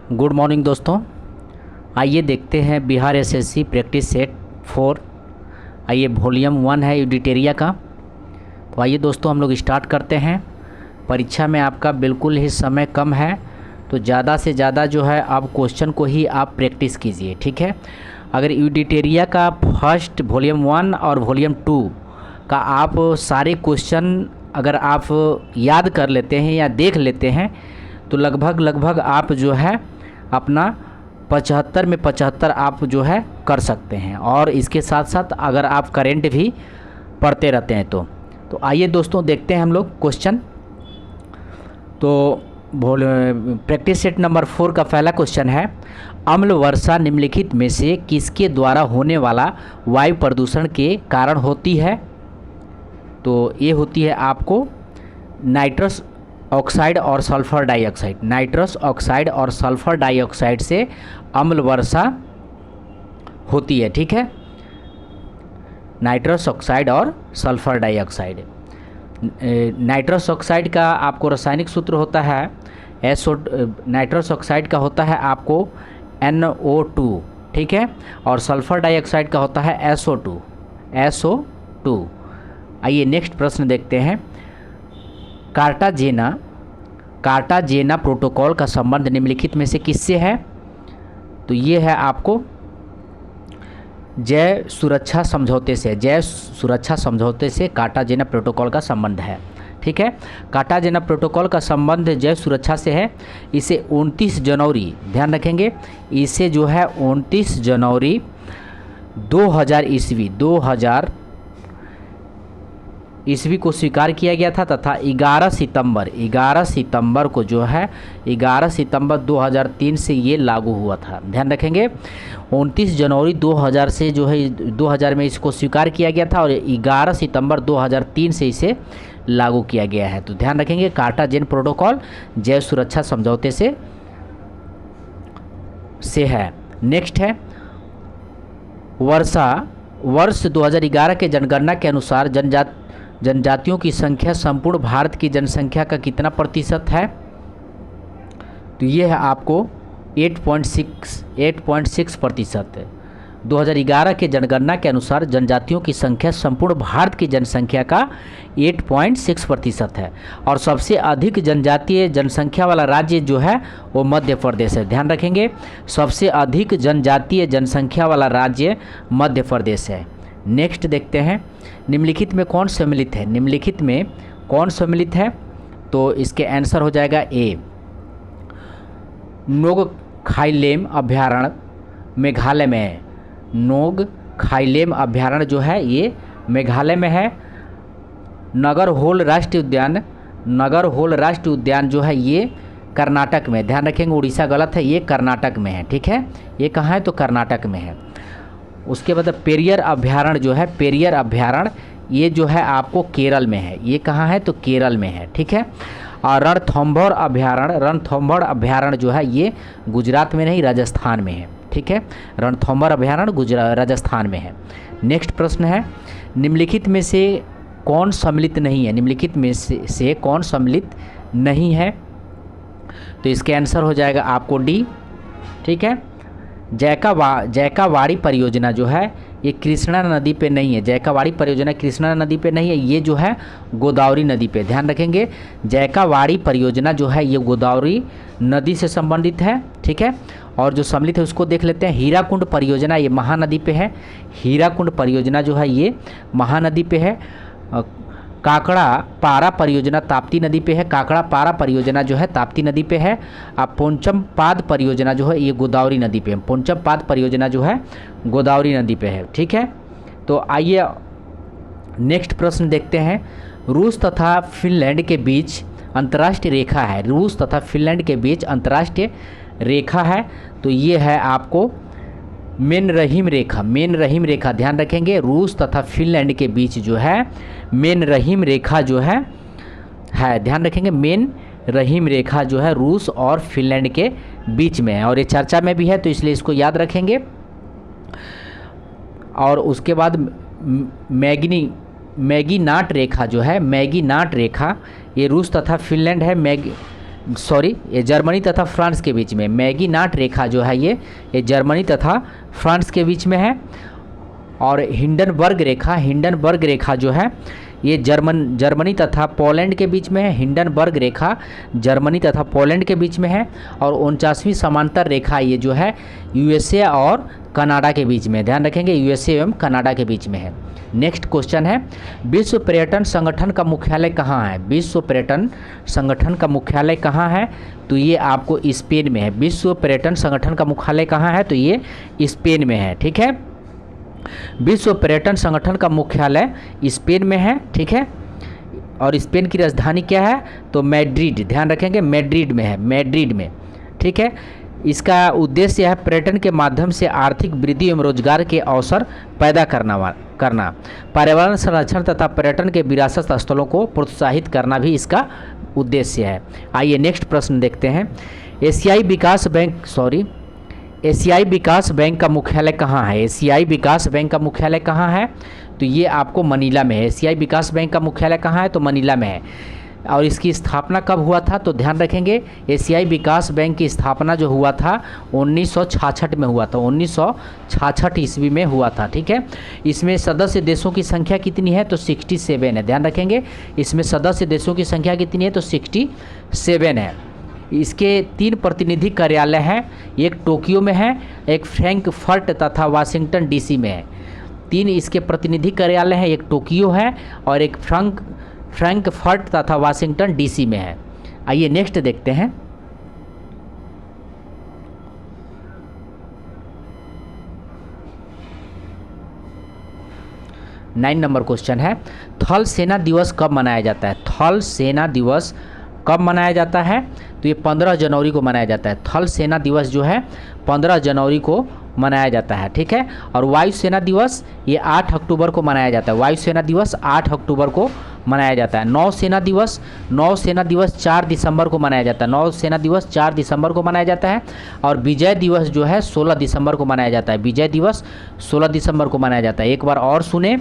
Good morning दोस्तों। आइए देखते हैं बिहार एसएससी प्रैक्टिस सेट 4। आइए वॉल्यूम 1 है यूडिटेरिया का। तो आइए दोस्तों हम लोग स्टार्ट करते हैं। परीक्षा में आपका बिल्कुल ही समय कम है, तो ज़्यादा से ज़्यादा जो है आप क्वेश्चन को ही आप प्रैक्टिस कीजिए, ठीक है। अगर यूडिटेरिया का फर्स्ट वॉल्यूम 1 और वॉल्यूम 2 का आप सारे क्वेश्चन अगर आप याद कर लेते हैं या देख लेते हैं तो लगभग आप जो है अपना 75 में 75 आप जो है कर सकते हैं। और इसके साथ साथ अगर आप करेंट भी पढ़ते रहते हैं तो आइए दोस्तों देखते हैं हम लोग क्वेश्चन। तो प्रैक्टिस सेट नंबर 4 का पहला क्वेश्चन है, अम्ल वर्षा निम्नलिखित में से किसके द्वारा होने वाला वायु प्रदूषण के कारण होती है? तो ये होती है आपको नाइट्रस ऑक्साइड और सल्फर डाइऑक्साइड। नाइट्रस ऑक्साइड और सल्फर डाइऑक्साइड से अम्ल वर्षा होती है, ठीक है। नाइट्रस ऑक्साइड और सल्फर डाइऑक्साइड। नाइट्रस ऑक्साइड का आपको रासायनिक सूत्र होता है नाइट्रस ऑक्साइड का होता है आपको NO2, ठीक है। और सल्फर डाइऑक्साइड का होता है SO2। आइए नेक्स्ट प्रश्न देखते हैं। कार्टाजेना प्रोटोकॉल का संबंध निम्नलिखित में से किससे है? तो ये है आपको जय सुरक्षा समझौते से कार्टाजेना प्रोटोकॉल का संबंध है, ठीक है। कार्टाजेना प्रोटोकॉल का संबंध जय सुरक्षा से है। इसे 29 जनवरी, ध्यान रखेंगे, इसे जो है 29 जनवरी 2000 ईस्वी को स्वीकार किया गया था तथा 11 सितंबर को जो है 11 सितंबर 2003 से ये लागू हुआ था। ध्यान रखेंगे 29 जनवरी 2000 से जो है 2000 में इसको स्वीकार किया गया था और 11 सितंबर 2003 से इसे लागू किया गया है। तो ध्यान रखेंगे कार्टाजेन प्रोटोकॉल जैव सुरक्षा समझौते से है। नेक्स्ट है वर्ष 2011 के जनगणना के अनुसार जनजातियों की संख्या संपूर्ण भारत की जनसंख्या का कितना प्रतिशत है? तो ये है आपको 8.6%। 2011 के जनगणना के अनुसार जनजातियों की संख्या संपूर्ण भारत की जनसंख्या का 8.6% है। और सबसे अधिक जनजातीय जनसंख्या वाला राज्य जो है वो मध्य प्रदेश है। ध्यान रखेंगे सबसे अधिक जनजातीय जनसंख्या वाला राज्य मध्य प्रदेश है। नेक्स्ट देखते हैं, निम्नलिखित में कौन सम्मिलित है? तो इसके आंसर हो जाएगा ए, नोगखाइलेम अभ्यारण्य मेघालय में है। नोगखाइलेम अभ्यारण्य जो है ये मेघालय में है। नगरहोल राष्ट्रीय उद्यान जो है ये कर्नाटक में। ध्यान रखेंगे उड़ीसा गलत है, ये कर्नाटक में है, ठीक है। ये कहाँ है? तो कर्नाटक में है। उसके बाद पेरियर अभ्यारण्य ये जो है आपको केरल में है। ये कहाँ है? तो केरल में है, ठीक है। और रणथंभौर अभ्यारण्य जो है ये गुजरात में नहीं राजस्थान में है, ठीक है। रणथंभौर अभ्यारण्य राजस्थान में है। नेक्स्ट प्रश्न है, निम्नलिखित में से कौन सम्मिलित नहीं है? तो इसके आंसर हो जाएगा आपको डी, ठीक है। जैकावाड़ी परियोजना जो है ये कृष्णा नदी पे नहीं है। जैकावाड़ी परियोजना कृष्णा नदी पे नहीं है, ये जो है गोदावरी नदी पे। ध्यान रखेंगे जैकावाड़ी परियोजना जो है ये गोदावरी नदी से संबंधित है, ठीक है। और जो सम्मिलित है उसको देख लेते हैं। हीराकुंड परियोजना ये महानदी पे है। हीराकुंड परियोजना जो है ये महानदी पे है। काकड़ा पारा परियोजना ताप्ती नदी पे है। काकड़ा पारा परियोजना जो है ताप्ती नदी पे है। अब पोंचमपाद परियोजना जो है ये गोदावरी नदी पे है। पोंचमपाद परियोजना जो है गोदावरी नदी पे है, ठीक है। तो आइए नेक्स्ट प्रश्न देखते हैं। रूस तथा फिनलैंड के बीच अंतर्राष्ट्रीय रेखा है। तो ये है आपको मेन रहीम रेखा। ध्यान रखेंगे रूस तथा फिनलैंड के बीच जो है मेन रहीम रेखा जो है ध्यान रखेंगे मेन रहीम रेखा जो है रूस और फिनलैंड के बीच में है। और ये चर्चा में भी है तो इसलिए इसको याद रखेंगे। और उसके बाद मैगीनाट रेखा जो है ये रूस तथा फिनलैंड है। सॉरी, ये जर्मनी तथा फ्रांस के बीच में, मैगीनाट रेखा जो है ये जर्मनी तथा फ्रांस के बीच में है। और हिंडनबर्ग रेखा जो है ये जर्मनी तथा पोलैंड के बीच में है। हिंडनबर्ग रेखा जर्मनी तथा पोलैंड के बीच में है। और 49वीं समांतर रेखा ये जो है यूएसए और कनाडा के बीच में, ध्यान रखेंगे यूएसए एवं कनाडा के बीच में है। नेक्स्ट क्वेश्चन है, विश्व पर्यटन संगठन का मुख्यालय कहाँ है? विश्व पर्यटन संगठन का मुख्यालय कहाँ है? तो ये आपको स्पेन में है। विश्व पर्यटन संगठन का मुख्यालय कहाँ है? तो ये स्पेन में है। ठीक है, विश्व पर्यटन संगठन का मुख्यालय स्पेन में है। ठीक है, और स्पेन की राजधानी क्या है? तो मैड्रिड, ध्यान रखेंगे मैड्रिड में है, मैड्रिड में। ठीक है, इसका उद्देश्य है पर्यटन के माध्यम से आर्थिक वृद्धि एवं रोजगार के अवसर पैदा करना, पर्यावरण संरक्षण तथा पर्यटन के विरासत स्थलों को प्रोत्साहित करना भी इसका उद्देश्य है। आइए नेक्स्ट प्रश्न देखते हैं। एशियाई विकास बैंक का मुख्यालय कहाँ है? एशियाई विकास बैंक का मुख्यालय कहाँ है? तो ये आपको मनीला में है। एशियाई विकास बैंक का मुख्यालय कहाँ है? तो मनीला में है। और इसकी स्थापना कब हुआ था? तो ध्यान रखेंगे एशियाई विकास बैंक की स्थापना जो हुआ था 1966 में हुआ था, 1966 ईस्वी में हुआ था। ठीक है, इसमें सदस्य देशों की संख्या कितनी है? तो 67 है। ध्यान रखेंगे इसमें सदस्य देशों की संख्या कितनी है? तो 67 है। इसके 3 प्रतिनिधि कार्यालय हैं, एक टोक्यो में है, एक फ्रैंकफर्ट तथा वाशिंगटन डीसी में है। 3 इसके प्रतिनिधि कार्यालय हैं, एक टोक्यो है और एक फ्रैंकफर्ट तथा वाशिंगटन डीसी में है। आइए नेक्स्ट देखते हैं। नाइन नंबर क्वेश्चन है, थल सेना दिवस कब मनाया जाता है? थल सेना दिवस कब मनाया जाता है? तो ये 15 जनवरी को मनाया जाता है। थल सेना दिवस जो है 15 जनवरी को मनाया जाता है। ठीक है, और वायुसेना दिवस ये 8 अक्टूबर को मनाया जाता है। वायुसेना दिवस 8 अक्टूबर को मनाया जाता है। नौसेना दिवस 4 दिसंबर को मनाया जाता है। नौसेना दिवस 4 दिसंबर को मनाया जाता है। और विजय दिवस जो है 16 दिसंबर को मनाया जाता है। विजय दिवस 16 दिसंबर को मनाया जाता है। एक बार और सुने,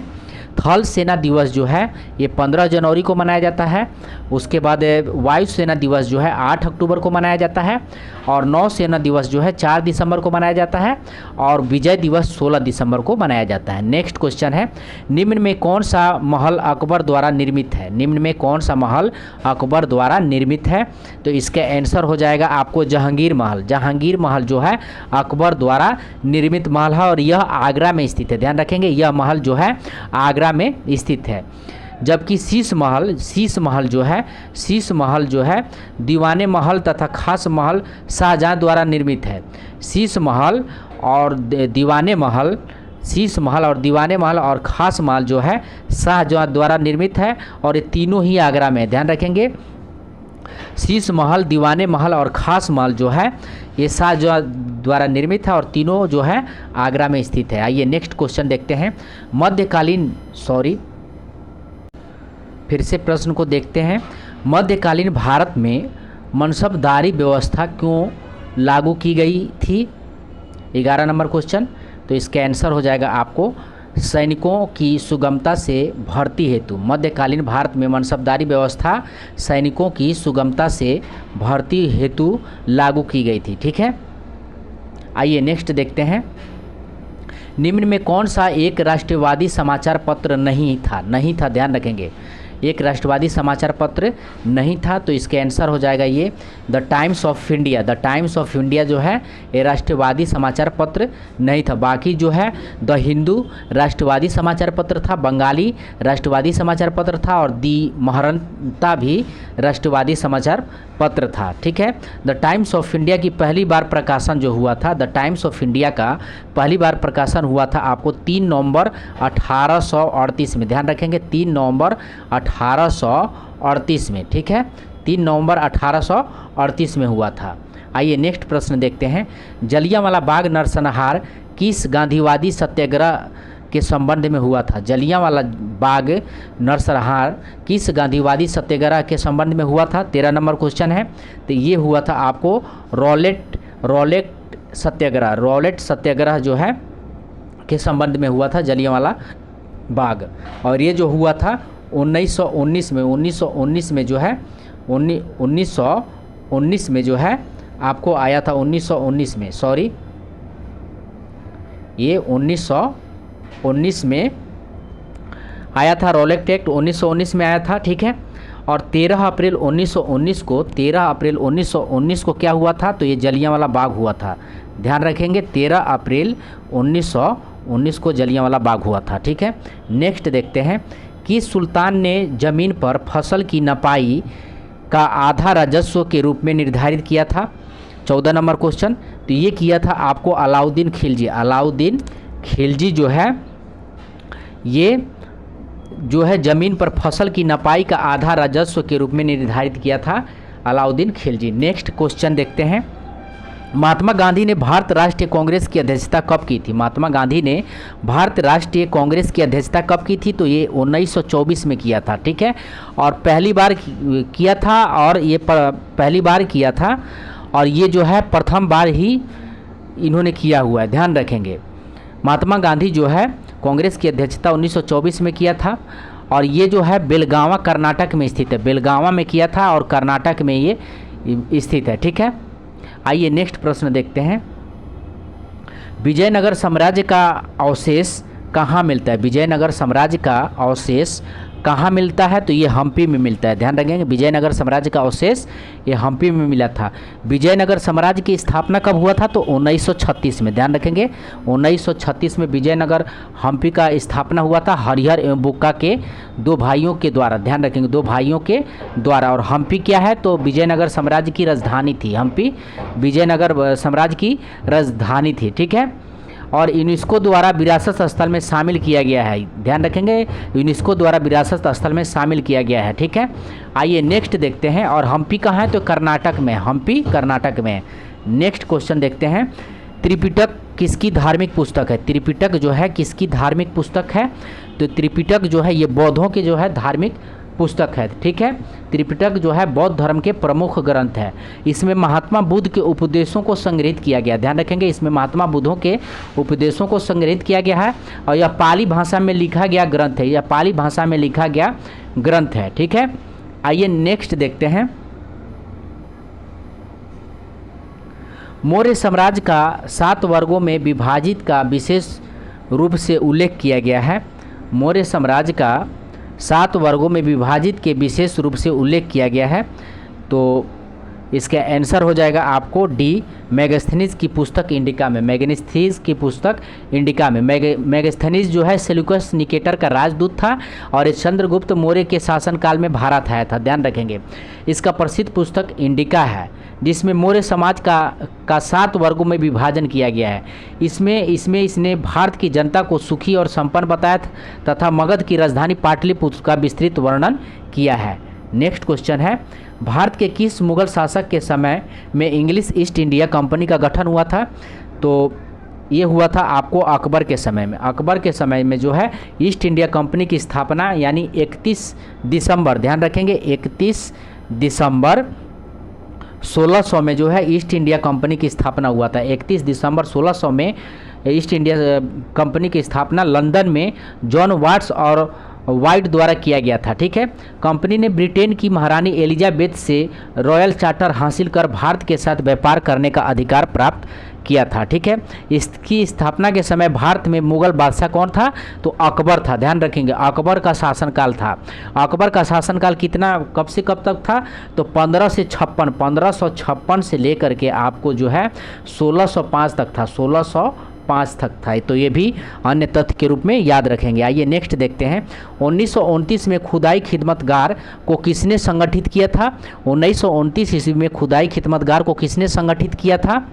थल सेना दिवस जो है ये 15 जनवरी को मनाया जाता है। उसके बाद वायुसेना दिवस जो है 8 अक्टूबर को मनाया जाता है। और नौसेना दिवस जो है 4 दिसंबर को मनाया जाता है। और विजय दिवस 16 दिसंबर को मनाया जाता है। नेक्स्ट क्वेश्चन है, निम्न में कौन सा महल अकबर द्वारा निर्मित है? निम्न में कौन सा महल अकबर द्वारा निर्मित है? तो इसका आंसर हो जाएगा आपको जहांगीर महल। जहांगीर महल जो है अकबर द्वारा निर्मित महल है और यह आगरा में स्थित है। ध्यान रखेंगे यह महल जो है आगरा में स्थित है। जबकि शीश महल जो है दीवाने महल तथा खास महल शाहजहां द्वारा निर्मित है। शीश महल और दीवाने महल और खास महल जो है शाहजहां द्वारा निर्मित है और ये तीनों ही आगरा में है। ध्यान रखेंगे शीश महल, दीवाने महल और खास महल जो है ये शाहजहां द्वारा निर्मित है और तीनों जो है आगरा में स्थित है। आइए नेक्स्ट क्वेश्चन देखते हैं। फिर से प्रश्न को देखते हैं। मध्यकालीन भारत में मनसबदारी व्यवस्था क्यों लागू की गई थी? 11 नंबर क्वेश्चन। तो इसका आंसर हो जाएगा आपको सैनिकों की सुगमता से भर्ती हेतु। मध्यकालीन भारत में मनसबदारी व्यवस्था सैनिकों की सुगमता से भर्ती हेतु लागू की गई थी। ठीक है, आइए नेक्स्ट देखते हैं। निम्न में कौन सा एक राष्ट्रवादी समाचार पत्र नहीं था? ध्यान रखेंगे एक राष्ट्रवादी समाचार पत्र नहीं था। तो इसके आंसर हो जाएगा ये the times of India. The times of India जो है ये राष्ट्रवादी समाचार पत्र नहीं था। बाकी जो है द हिंदू राष्ट्रवादी समाचार पत्र था, बंगाली राष्ट्रवादी समाचार पत्र था और दी महारंता भी राष्ट्रवादी समाचार पत्र था। ठीक है, द टाइम्स ऑफ इंडिया की पहली बार प्रकाशन जो हुआ था, द टाइम्स ऑफ इंडिया का पहली बार प्रकाशन हुआ था आपको 3 नवंबर 1838 में। ध्यान रखेंगे 3 नवंबर 1838 में। ठीक है, 3 नवंबर 1838 में हुआ था। आइए नेक्स्ट प्रश्न देखते हैं। जलियांवाला बाग नरसंहार किस गांधीवादी सत्याग्रह के संबंध में हुआ था? जलियांवाला बाग नरसंहार किस गांधीवादी सत्याग्रह के संबंध में हुआ था? 13 नंबर क्वेश्चन है। तो ये हुआ था आपको रॉलेट सत्याग्रह जो है के संबंध में हुआ था जलियांवाला बाग। और ये जो हुआ था 1919 में जो है 1919 1919 में जो है आपको आया था, 1919 में, सॉरी, ये 1919 में आया था, रॉलेट एक्ट 1919 में आया था, ठीक है। और 13 अप्रैल 1919 को क्या हुआ था, तो ये जलियांवाला बाग हुआ था। ध्यान रखेंगे, 13 अप्रैल 1919 को जलियांवाला बाग हुआ था, ठीक है। नेक्स्ट देखते हैं कि सुल्तान ने ज़मीन पर फसल की नपाई का आधा राजस्व के रूप में निर्धारित किया था। 14 नंबर क्वेश्चन, तो ये किया था आपको अलाउद्दीन खिलजी। अलाउद्दीन खिलजी जो है, ये जो है ज़मीन पर फसल की नपाई का आधा राजस्व के रूप में निर्धारित किया था अलाउद्दीन खिलजी। नेक्स्ट क्वेश्चन देखते हैं, महात्मा गांधी ने भारत राष्ट्रीय कांग्रेस की अध्यक्षता कब की थी। महात्मा गांधी ने भारत राष्ट्रीय कांग्रेस की अध्यक्षता कब की थी, तो ये 1924 में किया था, ठीक है। और पहली बार किया था, और ये पहली बार किया था, और ये जो है प्रथम बार ही इन्होंने किया हुआ है, ध्यान रखेंगे। महात्मा गांधी जो है कांग्रेस की अध्यक्षता 1924 में किया था, और ये जो है बेलगावा कर्नाटक में स्थित है, बेलगावा में किया था और कर्नाटक में ये स्थित है, ठीक है। आइए नेक्स्ट प्रश्न देखते हैं, विजयनगर साम्राज्य का अवशेष कहाँ मिलता है। विजयनगर साम्राज्य का अवशेष कहाँ मिलता है, तो ये हम्पी में मिलता है। ध्यान रखेंगे, विजयनगर साम्राज्य का अवशेष ये हम्पी में मिला था। विजयनगर साम्राज्य की स्थापना कब हुआ था, तो 1936 में। ध्यान रखेंगे, 1936 में विजयनगर हम्पी का स्थापना हुआ था हरिहर एवं बुक्का के दो भाइयों के द्वारा। ध्यान रखेंगे, दो भाइयों के द्वारा। और हम्पी क्या है, तो विजयनगर साम्राज्य की राजधानी थी। हम्पी विजयनगर साम्राज्य की राजधानी थी, ठीक है। और यूनेस्को द्वारा विरासत स्थल में शामिल किया गया है। ध्यान रखेंगे, यूनेस्को द्वारा विरासत स्थल में शामिल किया गया है, ठीक है। आइए नेक्स्ट देखते हैं, और हम्पी कहाँ है, तो कर्नाटक में, हम्पी कर्नाटक में। नेक्स्ट क्वेश्चन देखते हैं, त्रिपिटक किसकी धार्मिक पुस्तक है। त्रिपिटक जो है किसकी धार्मिक पुस्तक है, तो त्रिपिटक जो है ये बौद्धों के जो है धार्मिक पुस्तक है, ठीक है। त्रिपिटक जो है बौद्ध धर्म के प्रमुख ग्रंथ है। इसमें महात्मा बुद्ध के उपदेशों को संग्रहित किया गया। ध्यान रखेंगे, इसमें महात्मा बुद्धों के उपदेशों को संग्रहित किया गया है, और यह पाली भाषा में लिखा गया ग्रंथ है। यह पाली भाषा में लिखा गया ग्रंथ है, ठीक है। आइए नेक्स्ट देखते हैं, मौर्य साम्राज्य का 7 वर्गों में विभाजित का विशेष रूप से उल्लेख किया गया है। मौर्य साम्राज्य का 7 वर्गों में विभाजित के विशेष रूप से उल्लेख किया गया है, तो इसका आंसर हो जाएगा आपको डी, मेगास्थनीज की पुस्तक इंडिका में। मेगास्थनीज की पुस्तक इंडिका में। मेगास्थनीज जो है सेल्यूकस निकेटर का राजदूत था, और ये चंद्रगुप्त मौर्य के शासनकाल में भारत आया था। ध्यान रखेंगे, इसका प्रसिद्ध पुस्तक इंडिका है, जिसमें मौर्य समाज का 7 वर्गों में विभाजन किया गया है। इसमें इसने भारत की जनता को सुखी और संपन्न बताया तथा मगध की राजधानी पाटलिपुत्र का विस्तृत वर्णन किया है। नेक्स्ट क्वेश्चन है, भारत के किस मुगल शासक के समय में इंग्लिश ईस्ट इंडिया कंपनी का गठन हुआ था, तो ये हुआ था आपको अकबर के समय में। अकबर के समय में जो है ईस्ट इंडिया कंपनी की स्थापना यानी 31 दिसंबर, ध्यान रखेंगे 31 दिसंबर 1600 में जो है ईस्ट इंडिया कंपनी की स्थापना हुआ था। 31 दिसंबर 1600 में ईस्ट इंडिया कंपनी की स्थापना लंदन में जॉन वाट्स और वाइट द्वारा किया गया था, ठीक है। कंपनी ने ब्रिटेन की महारानी एलिजाबेथ से रॉयल चार्टर हासिल कर भारत के साथ व्यापार करने का अधिकार प्राप्त किया था, ठीक है। इसकी स्थापना के समय भारत में मुगल बादशाह कौन था, तो अकबर था। ध्यान रखेंगे, अकबर का शासनकाल था। अकबर का शासनकाल कितना, कब से कब तक था, तो 1556 से लेकर के आपको जो है 1605 तक था, 1605 तक था। तो ये भी अन्य तथ्य के रूप में याद रखेंगे। आइए नेक्स्ट देखते हैं, 1929 में खुदाई खिदमतगार को किसने संगठित किया था। 1929 ईस्वी में खुदाई खिदमतगार को किसने संगठित किया था,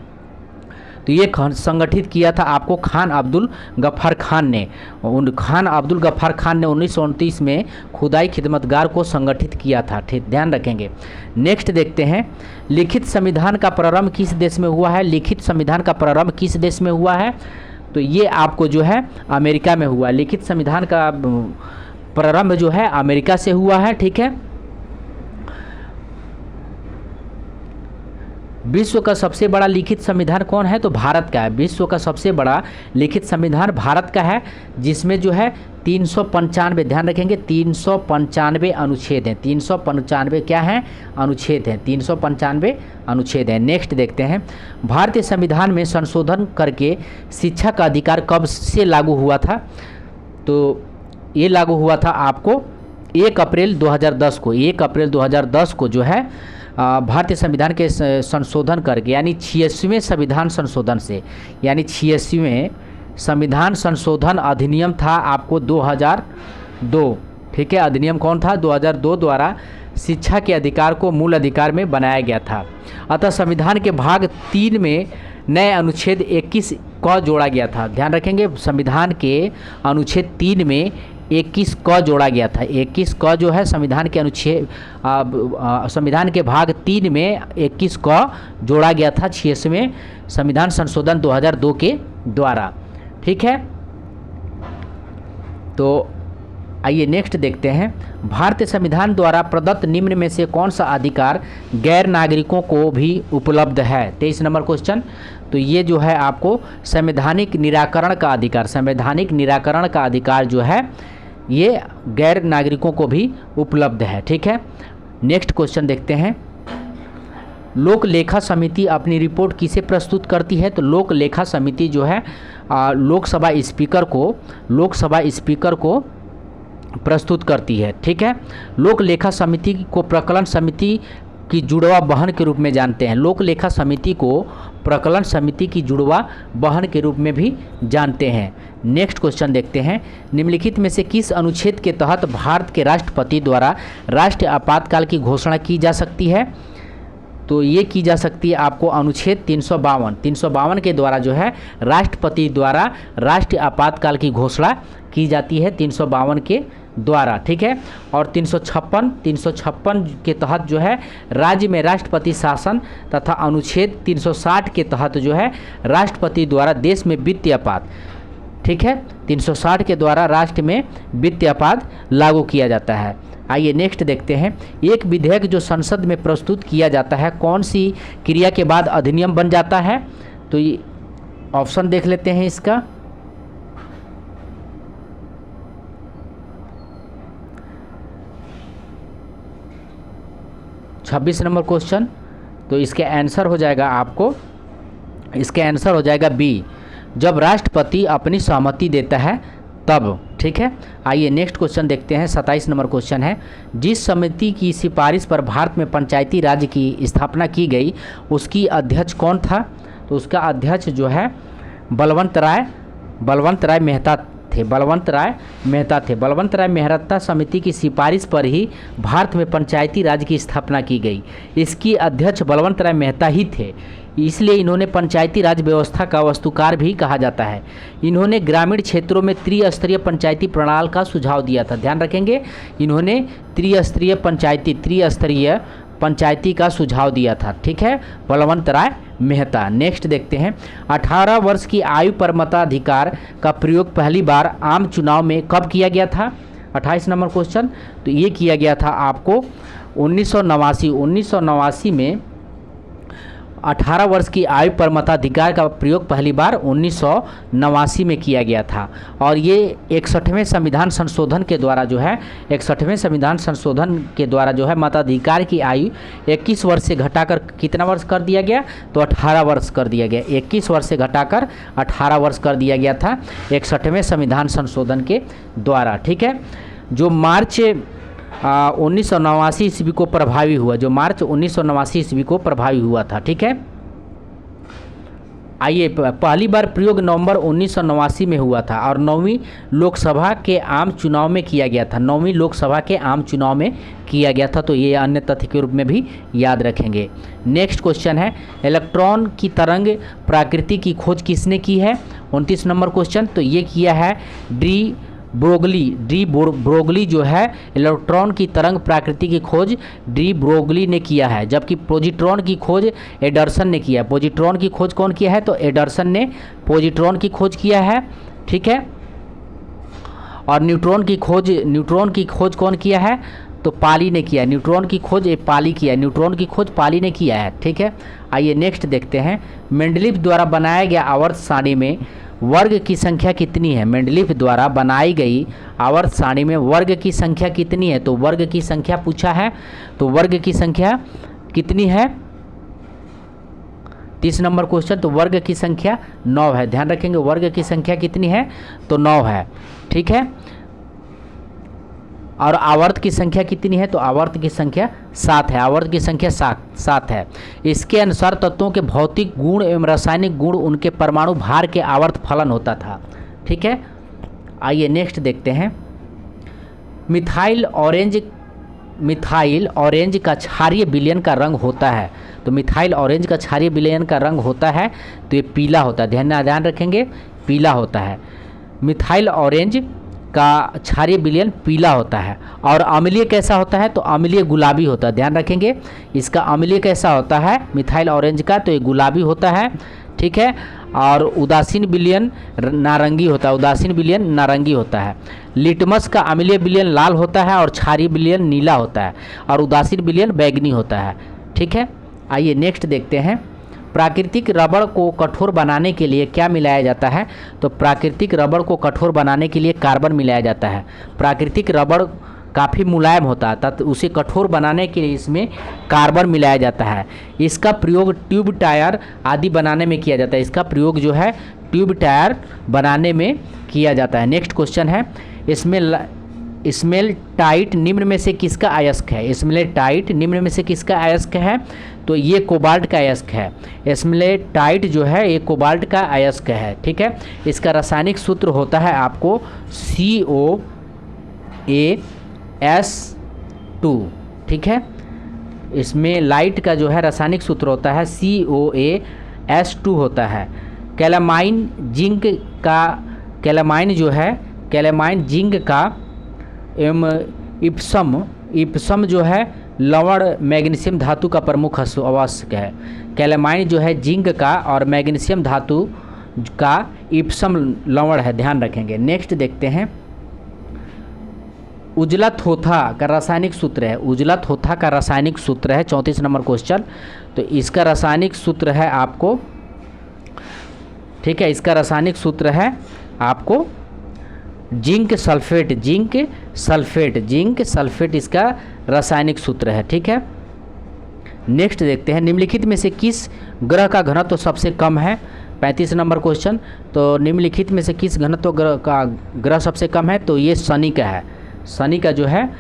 तो ये संगठित किया था आपको खान अब्दुल गफ्फार खान ने। खान अब्दुल गफ्फार खान ने 1929 में खुदाई खिदमतगार को संगठित किया था, ठीक, ध्यान रखेंगे। नेक्स्ट देखते हैं, लिखित संविधान का प्रारंभ किस देश में हुआ है। लिखित संविधान का प्रारंभ किस देश में हुआ है, तो ये आपको जो है अमेरिका में हुआ। लिखित संविधान का प्रारंभ जो है अमेरिका से हुआ है, ठीक है। विश्व का सबसे बड़ा लिखित संविधान कौन है? तो भारत का है। विश्व का सबसे बड़ा लिखित संविधान भारत का है, जिसमें जो है 395, ध्यान रखेंगे 395 अनुच्छेद हैं। 395 क्या हैं? अनुच्छेद हैं। 395 अनुच्छेद हैं। नेक्स्ट देखते हैं, भारतीय संविधान में संशोधन करके शिक्षा का अधिकार कब से लागू हुआ था? तो ये लागू हुआ था आपको 1 अप्रैल 2010 को। 1 अप्रैल 2010 को जो है भारतीय संविधान के संशोधन करके, यानी 86वें संविधान संशोधन से, यानी 86वें संविधान संशोधन अधिनियम था आपको 2002, ठीक है। अधिनियम कौन था? 2002 द्वारा शिक्षा के अधिकार को मूल अधिकार में बनाया गया था। अतः संविधान के भाग 3 में नए अनुच्छेद 21 क जोड़ा गया था। ध्यान रखेंगे, संविधान के अनुच्छेद 3 में 21 क जोड़ा गया था। 21 क जो है संविधान के अनुच्छेद संविधान के भाग 3 में 21 क जोड़ा गया था 86वें संविधान संशोधन 2002 के द्वारा, ठीक है। तो आइए नेक्स्ट देखते हैं, भारतीय संविधान द्वारा प्रदत्त निम्न में से कौन सा अधिकार गैर नागरिकों को भी उपलब्ध है? 23 नंबर क्वेश्चन। तो ये जो है आपको संवैधानिक निराकरण का अधिकार, संवैधानिक निराकरण का अधिकार जो है ये गैर नागरिकों को भी उपलब्ध है, ठीक है। नेक्स्ट क्वेश्चन देखते हैं, लोक लेखा समिति अपनी रिपोर्ट किसे प्रस्तुत करती है? तो लोक लेखा समिति जो है लोकसभा स्पीकर को प्रस्तुत करती है, ठीक है। लोक लेखा समिति को प्रकलन समिति की जुड़वा बहन के रूप में जानते हैं। लोक लेखा समिति को प्रकलन समिति की जुड़वा बहन के रूप में भी जानते हैं। नेक्स्ट क्वेश्चन देखते हैं, निम्नलिखित में से किस अनुच्छेद के तहत भारत के राष्ट्रपति द्वारा राष्ट्रीय आपातकाल की घोषणा की जा सकती है? तो ये की जा सकती है आपको अनुच्छेद 352 के द्वारा जो है राष्ट्रपति द्वारा राष्ट्रीय आपातकाल की घोषणा की जाती है 352 के द्वारा, ठीक है। और 356 के तहत जो है राज्य में राष्ट्रपति शासन तथा अनुच्छेद 360 के तहत जो है राष्ट्रपति द्वारा देश में वित्तीय आपात, ठीक है, 360 के द्वारा राष्ट्र में वित्तीय आपात लागू किया जाता है। आइए नेक्स्ट देखते हैं, एक विधेयक जो संसद में प्रस्तुत किया जाता है कौन सी क्रिया के बाद अधिनियम बन जाता है? तो ये ऑप्शन देख लेते हैं इसका। छब्बीस नंबर क्वेश्चन। तो इसके आंसर हो जाएगा आपको, इसके आंसर हो जाएगा बी, जब राष्ट्रपति अपनी सहमति देता है तब, ठीक है। आइए नेक्स्ट क्वेश्चन देखते हैं, 27 नंबर क्वेश्चन है, जिस समिति की सिफारिश पर भारत में पंचायती राज की स्थापना की गई उसकी अध्यक्ष कौन था? तो उसका अध्यक्ष जो है बलवंत राय मेहता थे। बलवंत राय मेहता समिति की सिफारिश पर ही भारत में पंचायती राज की स्थापना की गई। इसकी अध्यक्ष बलवंत राय मेहता ही थे, इसलिए इन्होंने पंचायती राज व्यवस्था का वास्तुकार भी कहा जाता है। इन्होंने ग्रामीण क्षेत्रों में त्रिस्तरीय पंचायती प्रणाली का सुझाव दिया था। ध्यान रखेंगे, इन्होंने त्रिस्तरीय पंचायती का सुझाव दिया था, ठीक है, बलवंत राय मेहता। नेक्स्ट देखते हैं, 18 वर्ष की आयु पर मताधिकार का प्रयोग पहली बार आम चुनाव में कब किया गया था? 28 नंबर क्वेश्चन। तो ये किया गया था आपको 1989 में 18 वर्ष की आयु पर मताधिकार का प्रयोग पहली बार 1989 में किया गया था। और ये 61वें संविधान संशोधन के द्वारा जो है 61वें संविधान संशोधन के द्वारा जो है मताधिकार की आयु 21 वर्ष से घटाकर कितना वर्ष कर दिया गया? तो 18 वर्ष कर दिया गया। 21 वर्ष से घटाकर 18 वर्ष कर दिया गया था 61वें संविधान संशोधन के द्वारा, ठीक है, जो मार्च 1989 ईस्वी को प्रभावी हुआ, जो मार्च 1989 ईस्वी को प्रभावी हुआ था, ठीक है। आइए, पहली बार प्रयोग नवंबर 1989 में हुआ था और 9वीं लोकसभा के आम चुनाव में किया गया था। 9वीं लोकसभा के आम चुनाव में किया गया था, तो ये अन्य तथ्य के रूप में भी याद रखेंगे। नेक्स्ट क्वेश्चन है, इलेक्ट्रॉन की तरंग प्रकृति की खोज किसने की है? 29 नंबर क्वेश्चन। तो ये किया है डी ब्रोगली जो है इलेक्ट्रॉन की तरंग प्रकृति की खोज डी ब्रोगली ने किया है, जबकि पॉजिट्रॉन की खोज एंडरसन ने किया है। पॉजिट्रॉन की खोज कौन किया है? तो एंडरसन ने पॉजिट्रॉन की खोज किया है, ठीक है। और न्यूट्रॉन की खोज कौन किया है? तो पाली ने किया। न्यूट्रॉन की खोज पाली किया, न्यूट्रॉन की खोज पाली ने किया है। ठीक है, आइए नेक्स्ट देखते हैं। मेंडलीफ द्वारा बनाया गया आवर्त सारणी में वर्ग की संख्या कितनी है? मेंडलीफ द्वारा बनाई गई आवर्त सारणी में वर्ग की संख्या कितनी है? तो वर्ग की संख्या पूछा है, तो वर्ग की संख्या कितनी है? 30 नंबर क्वेश्चन। तो वर्ग की संख्या 9 है। ध्यान रखेंगे, वर्ग की संख्या कितनी है? तो 9 है। ठीक है, और आवर्त की संख्या कितनी है? तो आवर्त की संख्या 7 है। आवर्त की संख्या 7 है। इसके अनुसार तत्वों के भौतिक गुण एवं रासायनिक गुण उनके परमाणु भार के आवर्त फलन होता था। ठीक है, आइए नेक्स्ट देखते हैं। मिथाइल ऑरेंज का क्षारीय विलयन का रंग होता है। तो मिथाइल ऑरेंज का क्षारीय विलयन का रंग होता है तो ये पीला होता है। ध्यान रखेंगे, पीला होता है। मिथाइल ऑरेंज का क्षारीय विलयन पीला होता है। और अम्लीय कैसा होता है? तो अम्लीय गुलाबी होता है। ध्यान रखेंगे, इसका अम्लीय कैसा होता है मिथाइल ऑरेंज का? तो ये गुलाबी होता है। ठीक है, और उदासीन विलयन नारंगी होता है। उदासीन विलयन नारंगी होता है। लिटमस का अम्लीय विलयन लाल होता है और क्षारीय विलयन नीला होता है, और उदासीन विलयन बैंगनी होता है। ठीक है, आइए नेक्स्ट देखते हैं। प्राकृतिक रबड़ को कठोर बनाने के लिए क्या मिलाया जाता है? तो प्राकृतिक रबड़ को कठोर बनाने के लिए कार्बन मिलाया जाता है। प्राकृतिक रबड़ काफ़ी मुलायम होता है, तथा उसे कठोर बनाने के लिए इसमें कार्बन मिलाया जाता है। इसका प्रयोग ट्यूब टायर आदि बनाने में किया जाता है। इसका प्रयोग जो है ट्यूब टायर बनाने में किया जाता है। नेक्स्ट क्वेश्चन है, स्मेल्टाइट निम्न में से किसका अयस्क है? स्मेल्टाइट निम्न में से किसका अयस्क है? तो ये कोबाल्ट का अयस्क है। स्मेल्टाइट जो है ये कोबाल्ट का अयस्क है। ठीक है, इसका रासायनिक सूत्र होता है आपको COAS2। ठीक है, इसमें लाइट का जो है रासायनिक सूत्र होता है COAS2 होता है। कैलामाइन जिंक का कैलामाइन जिंक का एवं इप्सम जो है लवण मैग्नीशियम धातु का प्रमुख आवश्यक है। कैलामाइन जो है जिंक का और मैग्नीशियम धातु का इप्सम लवण है। ध्यान रखेंगे। नेक्स्ट देखते हैं। उजला थोथा का रासायनिक सूत्र है। उजला थोथा का रासायनिक सूत्र है 34 नंबर क्वेश्चन। तो इसका रासायनिक सूत्र है आपको, ठीक है, इसका रासायनिक सूत्र है आपको जिंक सल्फेट इसका रासायनिक सूत्र है। ठीक है, नेक्स्ट देखते हैं। निम्नलिखित में से किस ग्रह का घनत्व तो सबसे कम है? 35 नंबर क्वेश्चन। तो निम्नलिखित में से किस घनत्व ग्रह सबसे कम है? तो ये शनि का है। शनि का जो है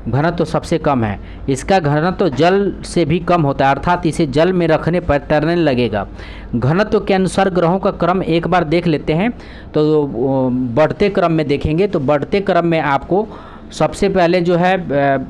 घनत्व सबसे कम है। इसका घनत्व जल से भी कम होता है, अर्थात इसे जल में रखने पर तैरने लगेगा। घनत्व के अनुसार ग्रहों का क्रम एक बार देख लेते हैं। तो बढ़ते क्रम में देखेंगे तो बढ़ते क्रम में आपको सबसे पहले जो है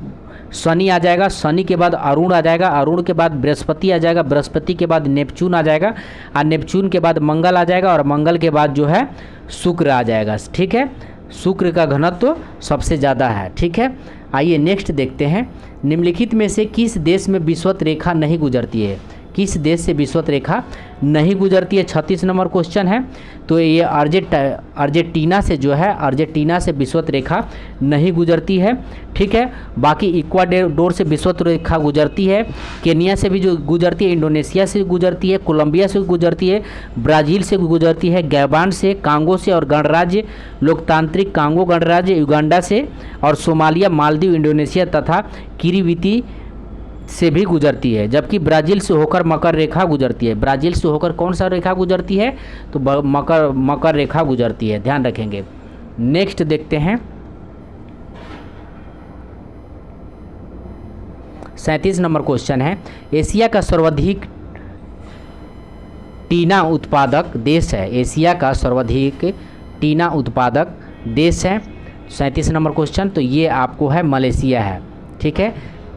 शनि आ जाएगा, शनि के बाद अरुण आ जाएगा, अरुण के बाद बृहस्पति आ जाएगा, बृहस्पति के बाद नेपच्यून आ जाएगा, और नेपच्यून के बाद मंगल आ जाएगा, और मंगल के बाद जो है शुक्र आ जाएगा। ठीक है, शुक्र का घनत्व सबसे ज़्यादा है। ठीक है, आइए नेक्स्ट देखते हैं। निम्नलिखित में से किस देश में विषुवत रेखा नहीं गुजरती है? किस देश से विषुवत रेखा नहीं गुजरती है? 36 नंबर क्वेश्चन है। तो ये अर्जेंटीना से जो है अर्जेंटीना से विषुवत रेखा नहीं गुजरती है। ठीक है, बाकी इक्वाडोर से विषुवत रेखा गुजरती है, केनिया से भी जो गुजरती है, इंडोनेशिया से गुजरती है, कोलंबिया से गुजरती है, ब्राज़ील से गुजरती है, गैबान से, कांगो से, और गणराज्य लोकतांत्रिक कांगो गणराज्य युगांडा से, और सोमालिया, मालदीव, इंडोनेशिया तथा किरीबिती से भी गुजरती है। जबकि ब्राज़ील से होकर मकर रेखा गुजरती है। ब्राज़ील से होकर कौन सा रेखा गुजरती है? तो मकर रेखा गुजरती है। ध्यान रखेंगे। नेक्स्ट देखते हैं। 37 नंबर क्वेश्चन है। एशिया का सर्वाधिक टीना उत्पादक देश है। एशिया का सर्वाधिक टीना उत्पादक देश है। 37 नंबर क्वेश्चन। तो ये आपको है मलेशिया है। ठीक है,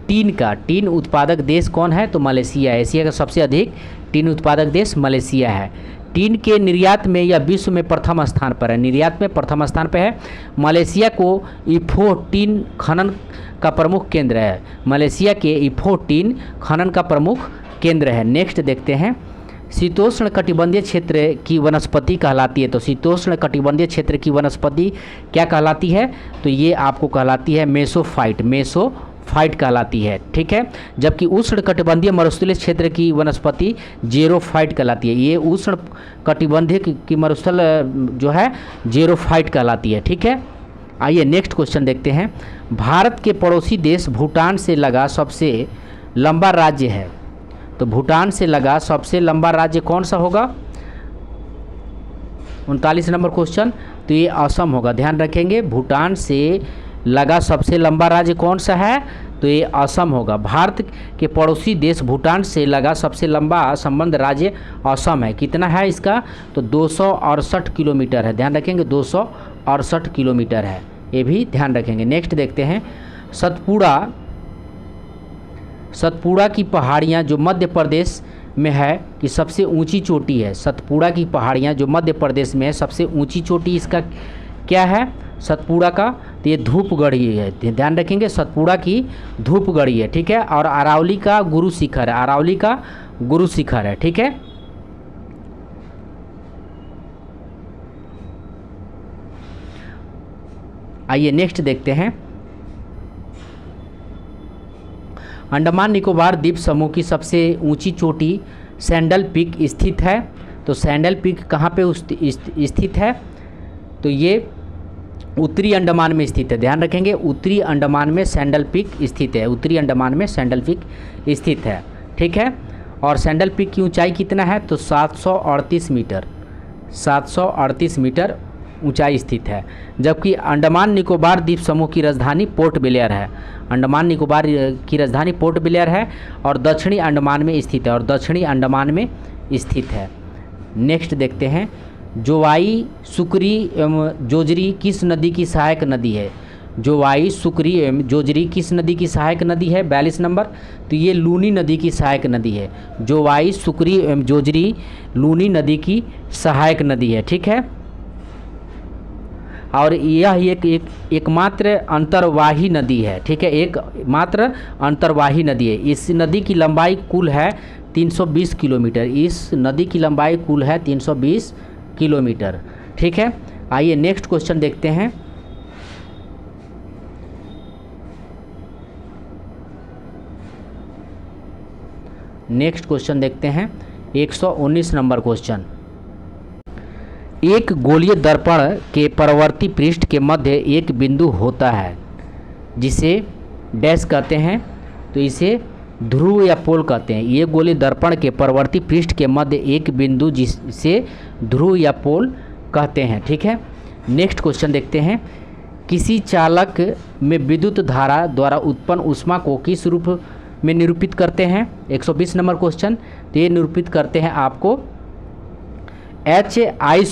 टीन उत्पादक देश कौन है? तो मलेशिया है। एशिया का सबसे अधिक टीन उत्पादक देश मलेशिया है। टीन के निर्यात में यह विश्व में प्रथम स्थान पर है। निर्यात में प्रथम स्थान पर है। मलेशिया को इफो टीन खनन का प्रमुख केंद्र है। मलेशिया के इफो टीन खनन का प्रमुख केंद्र है। नेक्स्ट देखते हैं। शीतोष्ण कटिबंधीय क्षेत्र की वनस्पति कहलाती है। तो शीतोष्ण कटिबंधीय क्षेत्र की वनस्पति क्या कहलाती है? तो ये आपको कहलाती है मेसोफाइट। फाइट कहलाती है, ठीक है। जबकि उष्ण कटिबंधीय मरुस्थलीय क्षेत्र की वनस्पति जेरोफाइट कहलाती है। ये उष्ण कटिबंधीय की मरुस्थल जो है जेरोफाइट कहलाती है, ठीक है। आइए नेक्स्ट क्वेश्चन देखते हैं। भारत के पड़ोसी देश भूटान से लगा सबसे लंबा राज्य है, तो भूटान से लगा सबसे लंबा राज्य कौन सा होगा? 39 नंबर क्वेश्चन, तो ये असम होगा। ध्यान रखेंगे, भूटान से लगा सबसे लंबा राज्य कौन सा है? तो ये असम होगा। भारत के पड़ोसी देश भूटान से लगा सबसे लंबा संबंध राज्य असम है। कितना है इसका? तो 268 किलोमीटर है। ध्यान रखेंगे 268 किलोमीटर है, ये भी ध्यान रखेंगे। नेक्स्ट देखते हैं। सतपुड़ा की पहाड़ियाँ जो मध्य प्रदेश में है कि सबसे ऊंची चोटी है। सतपुड़ा की पहाड़ियाँ जो मध्य प्रदेश में है, सबसे ऊंची चोटी इसका क्या है? सतपुड़ा का, तो ये धूपगढ़ी है। ध्यान रखेंगे, सतपुड़ा की धूपगढ़ी है, ठीक है। और अरावली का गुरु शिखर है, अरावली का गुरु शिखर है, ठीक है। आइए नेक्स्ट देखते हैं। अंडमान निकोबार द्वीप समूह की सबसे ऊंची चोटी सैंडल पीक स्थित है। तो सैंडल पीक कहाँ पे स्थित है? तो ये उत्तरी अंडमान में स्थित है। ध्यान रखेंगे, उत्तरी अंडमान में सैंडल पीक स्थित है, उत्तरी अंडमान में सैंडल पीक स्थित है, ठीक है। और सैंडल पीक की ऊंचाई कितना है? तो 738 मीटर, 738 मीटर ऊंचाई स्थित है। जबकि अंडमान निकोबार द्वीप समूह की राजधानी पोर्ट ब्लेयर है। अंडमान निकोबार की राजधानी पोर्ट ब्लेयर है और दक्षिणी अंडमान में स्थित है, और दक्षिणी अंडमान में स्थित है। नेक्स्ट देखते हैं। जोवाई, सुकरी एवं जोजरी किस नदी की सहायक नदी है? जोवाई, सुकरी एवं जोजरी किस नदी की सहायक नदी है? 42 नंबर, तो ये लूनी नदी की सहायक नदी है। जोवाई, सुकरी एवं जोजरी लूनी नदी की सहायक नदी है, ठीक है। और यह एकमात्र अंतर्वाही नदी है, ठीक है, एकमात्र अंतर्वाही नदी है। इस नदी की लंबाई कुल है 320 किलोमीटर, इस नदी की लंबाई कुल है 320 किलोमीटर, ठीक है। आइए नेक्स्ट क्वेश्चन देखते हैं। नेक्स्ट क्वेश्चन देखते हैं 119 नंबर क्वेश्चन। एक गोलीय दर्पण के परावर्ती पृष्ठ के मध्य एक बिंदु होता है जिसे डैश कहते हैं, तो इसे ध्रुव या पोल कहते हैं। ये गोलीय दर्पण के परावर्ती पृष्ठ के मध्य एक बिंदु जिसे ध्रुव या पोल कहते हैं, ठीक है। नेक्स्ट क्वेश्चन देखते हैं। किसी चालक में विद्युत धारा द्वारा उत्पन्न ऊष्मा को किस रूप में निरूपित करते हैं? 120 नंबर क्वेश्चन, तो ये निरूपित करते हैं आपको HI²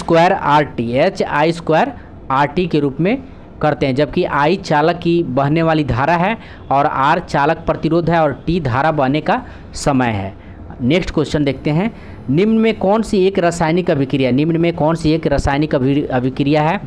RT के रूप में करते हैं। जबकि I चालक की बहने वाली धारा है और R चालक प्रतिरोध है और T धारा बहने का समय है। नेक्स्ट क्वेश्चन देखते हैं। निम्न में कौन सी एक रासायनिक अभिक्रिया, निम्न में कौन सी एक रासायनिक अभिक्रिया है?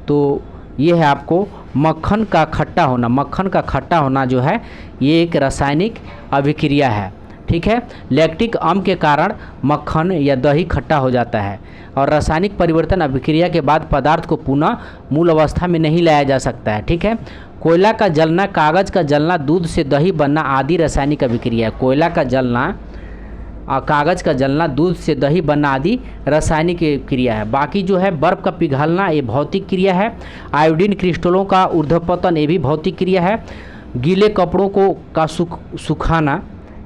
तो ये है आपको मक्खन का खट्टा होना। मक्खन का खट्टा होना जो है ये एक रासायनिक अभिक्रिया है, ठीक है। लैक्टिक अम्ल के कारण मक्खन या दही खट्टा हो जाता है और रासायनिक परिवर्तन अभिक्रिया के बाद पदार्थ को पुनः मूल अवस्था में नहीं लाया जा सकता है, ठीक है। कोयला का जलना, कागज़ का जलना, दूध से दही बनना आदि रासायनिक अभिक्रिया है। कोयला का जलना, कागज़ का जलना, दूध से दही बनना आदि रासायनिक क्रिया है। बाकी जो है बर्फ़ का पिघलना ये भौतिक क्रिया है। आयोडीन क्रिस्टलों का ऊर्ध्वपतन ये भी भौतिक क्रिया है। गीले कपड़ों का सुखाना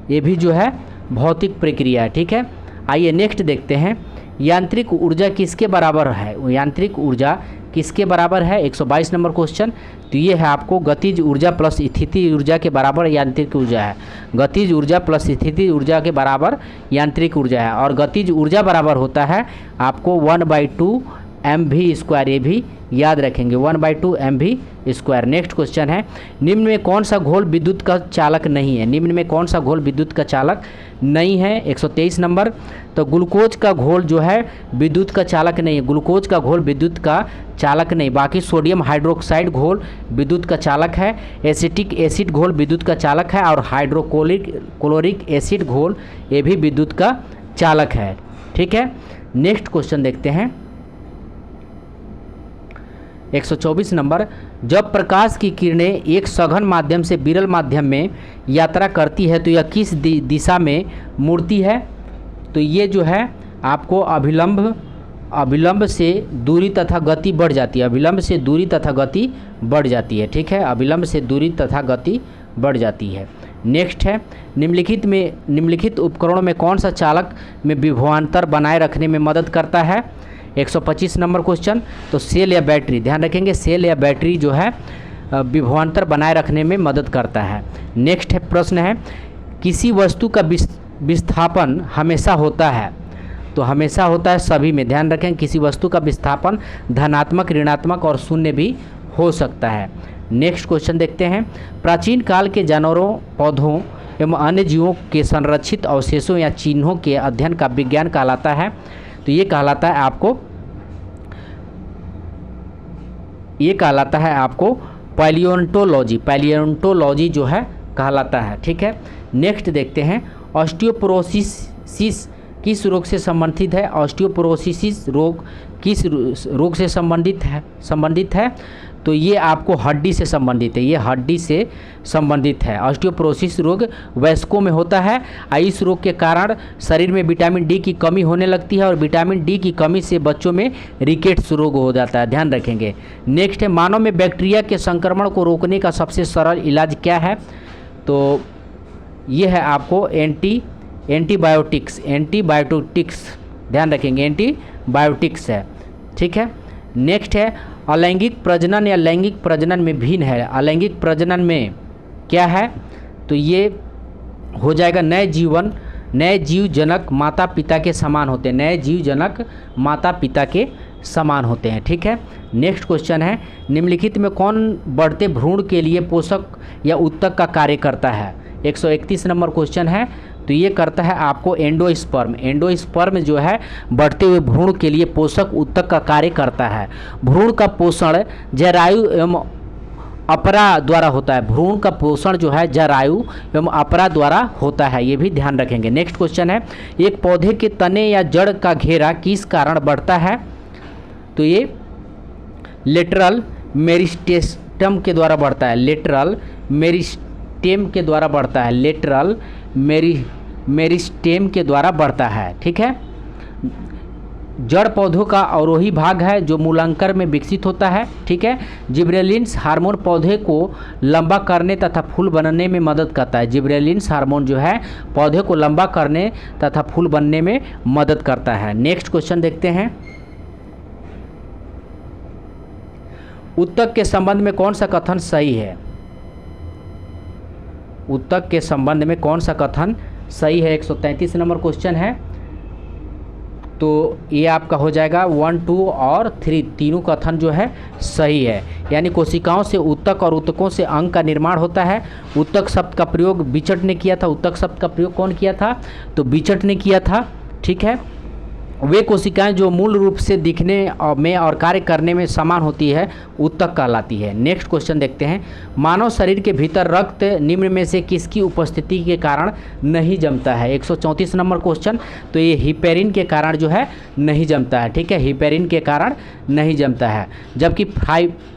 ये भी जो है भौतिक प्रक्रिया है, ठीक है। आइए नेक्स्ट देखते हैं। यांत्रिक ऊर्जा किसके बराबर है? यांत्रिक ऊर्जा किसके बराबर है? 122 नंबर क्वेश्चन, तो ये है आपको गतिज ऊर्जा प्लस स्थिति ऊर्जा के बराबर यांत्रिक ऊर्जा है। गतिज ऊर्जा प्लस स्थिति ऊर्जा के बराबर यांत्रिक ऊर्जा है। और गतिज ऊर्जा बराबर होता है आपको 1/2 mv², ये भी याद रखेंगे, 1/2 mv²। नेक्स्ट क्वेश्चन है। निम्न में कौन सा घोल विद्युत का चालक नहीं है? निम्न में कौन सा घोल विद्युत का चालक नहीं है? 123 नंबर, तो ग्लूकोज का घोल जो है विद्युत का चालक नहीं है। ग्लूकोज का घोल विद्युत का चालक नहीं। बाकी सोडियम हाइड्रोक्साइड घोल विद्युत का चालक है। एसिटिक एसिड घोल विद्युत का चालक है और हाइड्रोक्लोरिक एसिड घोल ये भी विद्युत का चालक है, ठीक है। नेक्स्ट क्वेश्चन देखते हैं। 124 नंबर, जब प्रकाश की किरणें एक सघन माध्यम से विरल माध्यम में यात्रा करती है तो यह किस दिशा में मुड़ती है? तो ये जो है आपको अभिलंब से दूरी तथा गति बढ़ जाती है, अभिलंब से दूरी तथा गति बढ़ जाती है, ठीक है, अभिलंब से दूरी तथा गति बढ़ जाती है। नेक्स्ट है, निम्नलिखित उपकरणों में कौन सा चालक में विभवांतर बनाए रखने में मदद करता है? 125 नंबर क्वेश्चन, तो सेल या बैटरी, ध्यान रखेंगे सेल या बैटरी जो है विभवांतर बनाए रखने में मदद करता है। नेक्स्ट है प्रश्न है, किसी वस्तु का विस्थापन हमेशा होता है? तो हमेशा होता है सभी में, ध्यान रखें किसी वस्तु का विस्थापन धनात्मक, ऋणात्मक और शून्य भी हो सकता है। नेक्स्ट क्वेश्चन देखते हैं, प्राचीन काल के जानवरों, पौधों एवं अन्य जीवों के संरक्षित अवशेषों या चिन्हों के अध्ययन का विज्ञान कहलाता है? तो ये कहलाता है आपको पैलियोंटोलॉजी, पैलियोंटोलॉजी जो है कहलाता है, ठीक है। नेक्स्ट देखते हैं, ऑस्टियोपोरोसिस किस रोग से संबंधित है? ऑस्टियोपोरोसिस रोग किस रोग से संबंधित है? तो ये आपको हड्डी से संबंधित है, ये हड्डी से संबंधित है। ऑस्टियोपोरोसिस रोग वयस्कों में होता है। इस रोग के कारण शरीर में विटामिन डी की कमी होने लगती है और विटामिन डी की कमी से बच्चों में रिकेट्स रोग हो जाता है, ध्यान रखेंगे। नेक्स्ट है, मानव में बैक्टीरिया के संक्रमण को रोकने का सबसे सरल इलाज क्या है? तो ये है आपको एंटीबायोटिक्स, ध्यान रखेंगे एंटीबायोटिक्स है, ठीक है। नेक्स्ट है, अलैंगिक प्रजनन या लैंगिक प्रजनन में भिन्न है। अलैंगिक प्रजनन में क्या है? तो ये हो जाएगा नए जीव जनक माता पिता के समान होते हैं, नए जीव जनक माता पिता के समान होते हैं, ठीक है। नेक्स्ट क्वेश्चन है, निम्नलिखित में कौन बढ़ते भ्रूण के लिए पोषक या उत्तक का कार्य करता है? 131 नंबर क्वेश्चन है, तो ये करता है आपको एंडोस्पर्म। एंडोस्पर्म जो है बढ़ते हुए भ्रूण के लिए पोषक उत्तक का कार्य करता है। भ्रूण का पोषण जरायु एवं अपरा द्वारा होता है, भ्रूण का पोषण जो है जरायु एवं अपरा द्वारा होता है, ये भी ध्यान रखेंगे। नेक्स्ट क्वेश्चन है, एक पौधे के तने या जड़ का घेरा किस कारण बढ़ता है? तो ये लेटरल मेरिस्टेम के द्वारा बढ़ता है, लेटरल मेरिस्टेम के द्वारा बढ़ता है, लेटरल मेरिस्टेम के द्वारा बढ़ता है, ठीक है। जड़ पौधों का अवरोही भाग है जो मूलांकर में विकसित होता है, ठीक है। जिब्रेलिन्स हार्मोन पौधे को लंबा करने तथा फूल बनने में मदद करता है। जिब्रेलिन्स हार्मोन जो है पौधे को लंबा करने तथा फूल बनने में मदद करता है। नेक्स्ट क्वेश्चन देखते हैं, उत्तक के संबंध में कौन सा कथन सही है? उत्तक के संबंध में कौन सा कथन सही है? 133 नंबर क्वेश्चन है, तो ये आपका हो जाएगा 1, 2 और 3 तीनों कथन जो है सही है। यानी कोशिकाओं से उत्तक और उत्तकों से अंग का निर्माण होता है। उत्तक शब्द का प्रयोग बिचट ने किया था। उत्तक शब्द का प्रयोग कौन किया था? तो बिचट ने किया था, ठीक है। वे कोशिकाएं जो मूल रूप से दिखने में और कार्य करने में समान होती है उत्तक कहलाती है। नेक्स्ट क्वेश्चन देखते हैं, मानव शरीर के भीतर रक्त निम्न में से किसकी उपस्थिति के कारण नहीं जमता है? 134 नंबर क्वेश्चन, तो ये हिपेरिन के कारण जो है नहीं जमता है, ठीक है, हिपेरिन के कारण नहीं जमता है। जबकि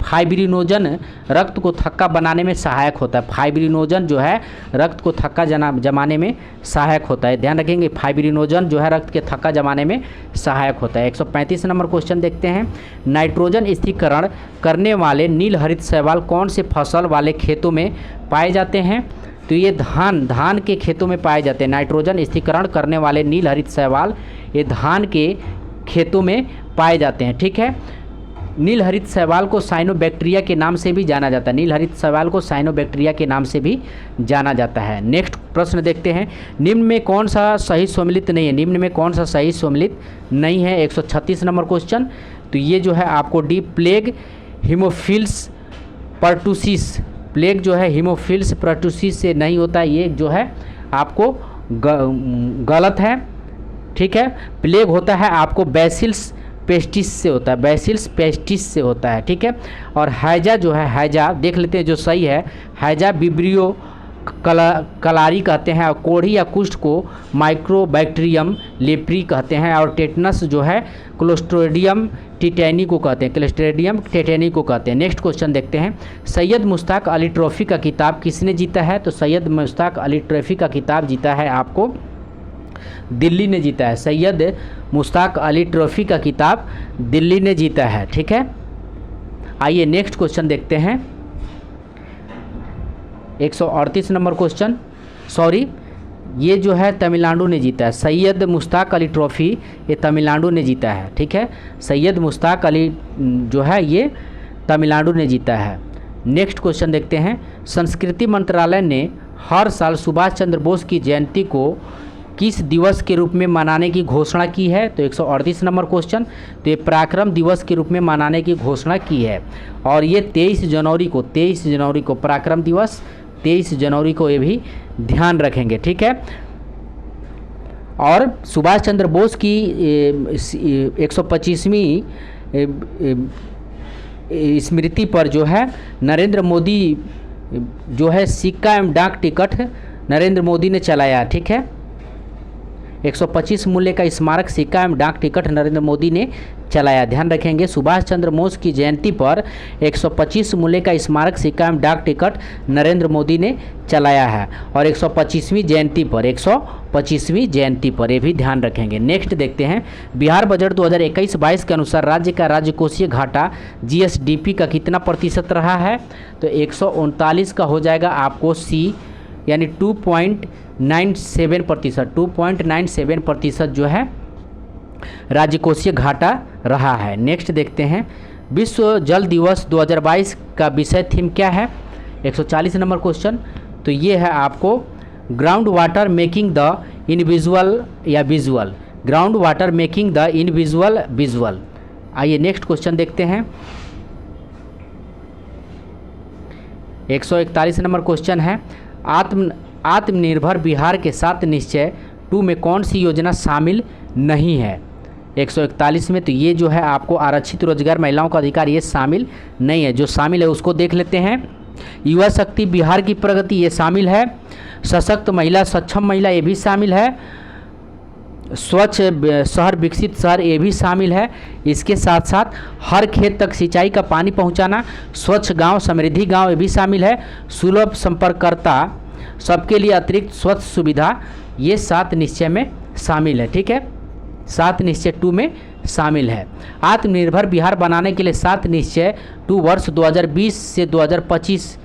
फाइब्रिनोजन रक्त को थक्का बनाने में सहायक होता है। फाइब्रिनोजन जो है रक्त को थक्का जमाने में सहायक होता है, ध्यान रखेंगे फाइब्रिनोजन जो है रक्त के थक्का जमाने में सहायक होता है। 135 नंबर क्वेश्चन देखते हैं, नाइट्रोजन स्थिरीकरण करने वाले नील हरित शैवाल कौन से फसल वाले खेतों में पाए जाते हैं? तो ये धान के खेतों में पाए जाते हैं। नाइट्रोजन स्थिरीकरण करने वाले नील हरित शैवाल ये धान के खेतों में पाए जाते हैं, ठीक है। नील हरित शैवाल को साइनोबैक्टीरिया के नाम से भी जाना जाता है। नील हरित शैवाल को साइनोबैक्टीरिया के नाम से भी जाना जाता है। नेक्स्ट प्रश्न देखते हैं, निम्न में कौन सा सही सम्मिलित नहीं है? निम्न में कौन सा सही सम्मिलित नहीं है? 136 नंबर क्वेश्चन, तो ये जो है आपको डी प्लेग हीमोफिल्स पर्टुसिस, प्लेग जो है हीमोफिल्स पर्टुसिस से नहीं होता है, ये जो है आपको गलत है, ठीक है। प्लेग होता है आपको बैसिलस पेस्टिस से होता है, बैसिलस पेस्टिस से होता है, ठीक है। और हैजा जो है, हैजा देख लेते हैं जो सही है, हैजा विब्रियो कलारी कहते हैं, और कोढ़ी या कुष्ठ को माइक्रोबैक्टीरियम लेप्री कहते हैं, और टेटनस जो है क्लोस्ट्रीडियम टिटेनी को कहते हैं, क्लोस्ट्रीडियम टिटेनी को कहते हैं। नेक्स्ट क्वेश्चन देखते हैं, सैयद मुश्ताक अली ट्रॉफी का खिताब किसने जीता है? तो सैयद मुश्ताक अली ट्रॉफी का खिताब जीता है आपको दिल्ली ने जीता है। सैयद मुश्ताक अली ट्रॉफी का खिताब दिल्ली ने जीता है, ठीक है। आइए नेक्स्ट क्वेश्चन देखते हैं, 138 नंबर क्वेश्चन, सॉरी ये जो है तमिलनाडु ने जीता है। सैयद मुश्ताक अली ट्रॉफ़ी ये तमिलनाडु ने जीता है, ठीक है। सैयद मुश्ताक अली जो है ये तमिलनाडु ने जीता है। नेक्स्ट क्वेश्चन देखते हैं, संस्कृति मंत्रालय ने हर साल सुभाष चंद्र बोस की जयंती को किस दिवस के रूप में मनाने की घोषणा की है? तो 138 नंबर क्वेश्चन, तो ये पराक्रम दिवस के रूप में मनाने की घोषणा की है, और ये 23 जनवरी को पराक्रम दिवस 23 जनवरी को ये भी ध्यान रखेंगे, ठीक है। और सुभाष चंद्र बोस की 125वीं स्मृति पर जो है नरेंद्र मोदी जो है सिक्का एवं डाक टिकट नरेंद्र मोदी ने चलाया, ठीक है। 125 मूल्य का स्मारक सिक्का एवं डाक टिकट नरेंद्र मोदी ने चलाया, ध्यान रखेंगे। सुभाष चंद्र बोस की जयंती पर 125 मूल्य का स्मारक सिक्का एवं डाक टिकट नरेंद्र मोदी ने चलाया है, और 125वीं जयंती पर ये भी ध्यान रखेंगे। नेक्स्ट देखते हैं, बिहार बजट 2021-22 के अनुसार राज्य का राजकोषीय घाटा जीएसडीपी का कितना प्रतिशत रहा है? तो 139 का हो जाएगा आपको सी, यानी 2.97% जो है राजकोषीय घाटा रहा है। नेक्स्ट देखते हैं, विश्व जल दिवस 2022 का विषय थीम क्या है? 140 नंबर क्वेश्चन, तो ये है आपको ground water making the invisible या visible, ground water making the invisible visible. आइए नेक्स्ट क्वेश्चन देखते हैं, 141 नंबर क्वेश्चन है, आत्मनिर्भर बिहार के 7 निश्चय 2 में कौन सी योजना शामिल नहीं है? 141 में, तो ये जो है आपको आरक्षित रोजगार महिलाओं का अधिकार ये शामिल नहीं है। जो शामिल है उसको देख लेते हैं, युवा शक्ति बिहार की प्रगति ये शामिल है, सशक्त महिला सक्षम महिला ये भी शामिल है, स्वच्छ शहर विकसित शहर ये भी शामिल है। इसके साथ साथ हर खेत तक सिंचाई का पानी पहुंचाना, स्वच्छ गांव समृद्धि गांव ये भी शामिल है, सुलभ संपर्ककर्ता सबके लिए अतिरिक्त स्वच्छ सुविधा ये 7 निश्चय में शामिल है, ठीक है। 7 निश्चय 2 में शामिल है। आत्मनिर्भर बिहार बनाने के लिए 7 निश्चय 2 वर्ष 2020 से 2025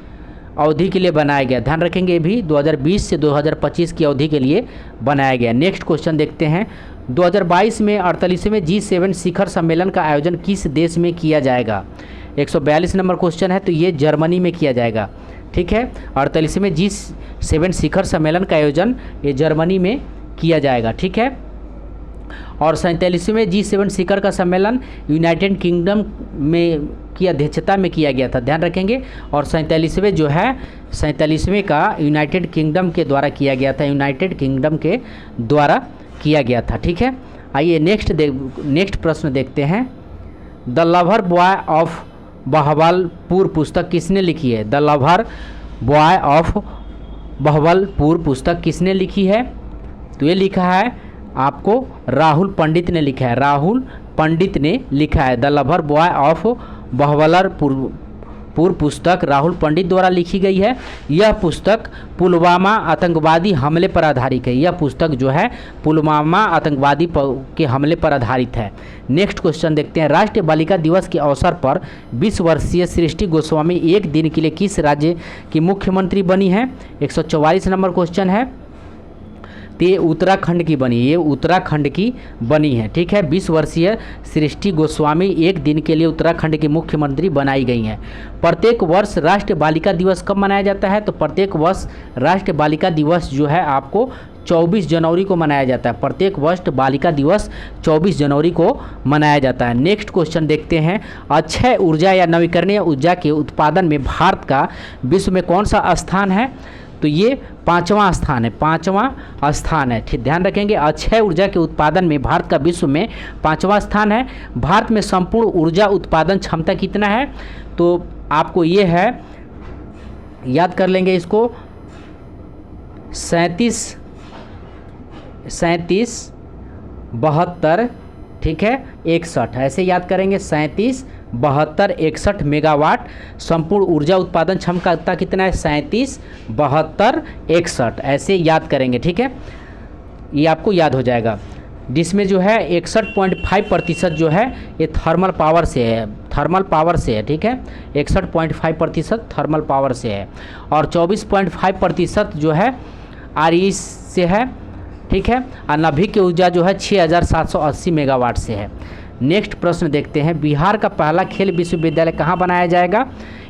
अवधि के लिए बनाया गया, ध्यान रखेंगे। ये भी 2020 से 2025 की अवधि के लिए बनाया गया। नेक्स्ट क्वेश्चन देखते हैं, 2022 में 48वें G7 शिखर सम्मेलन का आयोजन किस देश में किया जाएगा? 142 नंबर क्वेश्चन है, तो ये जर्मनी में किया जाएगा, ठीक है। 48वें G7 शिखर सम्मेलन का आयोजन ये जर्मनी में किया जाएगा, ठीक है। और 47वें G7 शिखर का सम्मेलन यूनाइटेड किंगडम में की अध्यक्षता में किया गया था, ध्यान रखेंगे। और 47वें जो है 47वें का यूनाइटेड किंगडम के द्वारा किया गया था, यूनाइटेड किंगडम के द्वारा किया गया था, ठीक है। आइए नेक्स्ट प्रश्न देखते हैं, the lover boy of Bahawalpur पुस्तक किसने लिखी है? The lover boy of Bahawalpur पुस्तक किसने लिखी है? तो ये लिखा है आपको राहुल पंडित ने लिखा है, राहुल पंडित ने लिखा है। The lover boy of Bahawalpur पुस्तक राहुल पंडित द्वारा लिखी गई है। यह पुस्तक पुलवामा आतंकवादी हमले पर आधारित है, यह पुस्तक जो है पुलवामा आतंकवादी के हमले पर आधारित है। नेक्स्ट क्वेश्चन देखते हैं, राष्ट्रीय बालिका दिवस के अवसर पर 20 वर्षीय सृष्टि गोस्वामी एक दिन के लिए किस राज्य की मुख्यमंत्री बनी है? 144 नंबर क्वेश्चन है, तो ये उत्तराखंड की बनी, ये उत्तराखंड की बनी है, ठीक है। 20 वर्षीय सृष्टि गोस्वामी एक दिन के लिए उत्तराखंड की मुख्यमंत्री बनाई गई हैं। प्रत्येक वर्ष राष्ट्रीय बालिका दिवस कब मनाया जाता है? तो प्रत्येक वर्ष राष्ट्रीय बालिका दिवस जो है आपको 24 जनवरी को मनाया जाता है। प्रत्येक वर्ष बालिका दिवस 24 जनवरी को मनाया जाता है। नेक्स्ट क्वेश्चन देखते हैं, अक्षय ऊर्जा या नवीकरणीय ऊर्जा के उत्पादन में भारत का विश्व में कौन सा स्थान है? तो ये 5वां स्थान है, 5वां स्थान है, ठीक, ध्यान रखेंगे। अक्षय ऊर्जा के उत्पादन में भारत का विश्व में 5वां स्थान है। भारत में संपूर्ण ऊर्जा उत्पादन क्षमता कितना है? तो आपको ये है, याद कर लेंगे इसको, 37 72, ठीक है, 61, ऐसे याद करेंगे। 37 72 61 मेगावाट संपूर्ण ऊर्जा उत्पादन क्षमता कितना है? 37 72 61, ऐसे याद करेंगे, ठीक है, ये आपको याद हो जाएगा। जिसमें जो है 61.5% जो है ये थर्मल पावर से है, ठीक है, 61.5% थर्मल पावर से है, और 24.5% जो है RE से है, ठीक है, और नवीकरणीय ऊर्जा जो है 6780 मेगावाट से है। नेक्स्ट प्रश्न देखते हैं, बिहार का पहला खेल विश्वविद्यालय कहाँ बनाया जाएगा?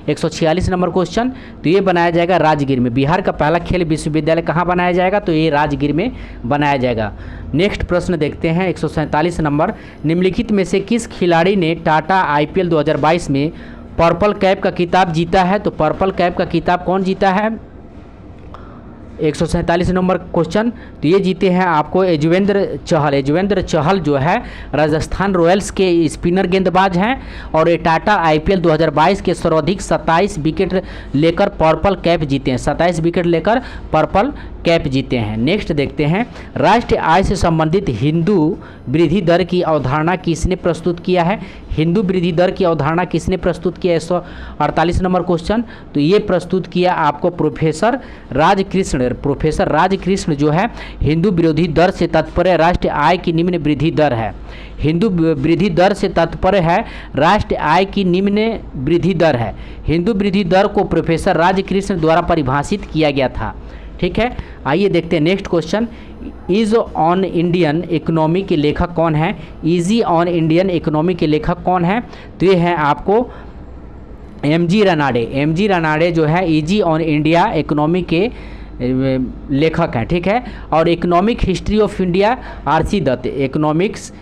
146 नंबर क्वेश्चन। तो ये बनाया जाएगा राजगीर में। बिहार का पहला खेल विश्वविद्यालय कहाँ बनाया जाएगा? तो ये राजगीर में बनाया जाएगा। नेक्स्ट प्रश्न देखते हैं 147 नंबर, निम्नलिखित में से किस खिलाड़ी ने टाटा IPL 2022 में पर्पल कैप का खिताब जीता है? तो पर्पल कैप का खिताब कौन जीता है? 147 नंबर क्वेश्चन। तो ये जीते हैं आपको युजवेंद्र चहल जो है राजस्थान रॉयल्स के स्पिनर गेंदबाज हैं, और ये टाटा IPL 2022 के सर्वाधिक 27 विकेट लेकर पर्पल कैप जीते हैं, 27 विकेट लेकर पर्पल कैप जीते हैं। नेक्स्ट देखते हैं, राष्ट्रीय आय से संबंधित हिंदू वृद्धि दर की अवधारणा किसने प्रस्तुत किया है? हिंदू वृद्धि दर की अवधारणा किसने प्रस्तुत किया? 148 नंबर क्वेश्चन। तो ये प्रस्तुत किया आपको प्रोफेसर राजकृष्ण जो है हिंदू वृद्धि दर से तात्पर्य राष्ट्रीय आय की निम्न वृद्धि दर है। हिंदू वृद्धि दर से तात्पर्य है राष्ट्रीय आय की निम्न वृद्धि दर है। हिंदू वृद्धि दर को प्रोफेसर राजकृष्ण द्वारा परिभाषित किया गया था, ठीक है। आइए देखते हैं next question, essays on Indian economy के लेखक कौन है? ईजी ऑन इंडियन इकोनॉमी के लेखक कौन है? तो ये है आपको MG रनाडे जो है ईजी ऑन इंडिया इकोनॉमी के लेखक हैं, ठीक है। और economic history of India RC Dutt, economics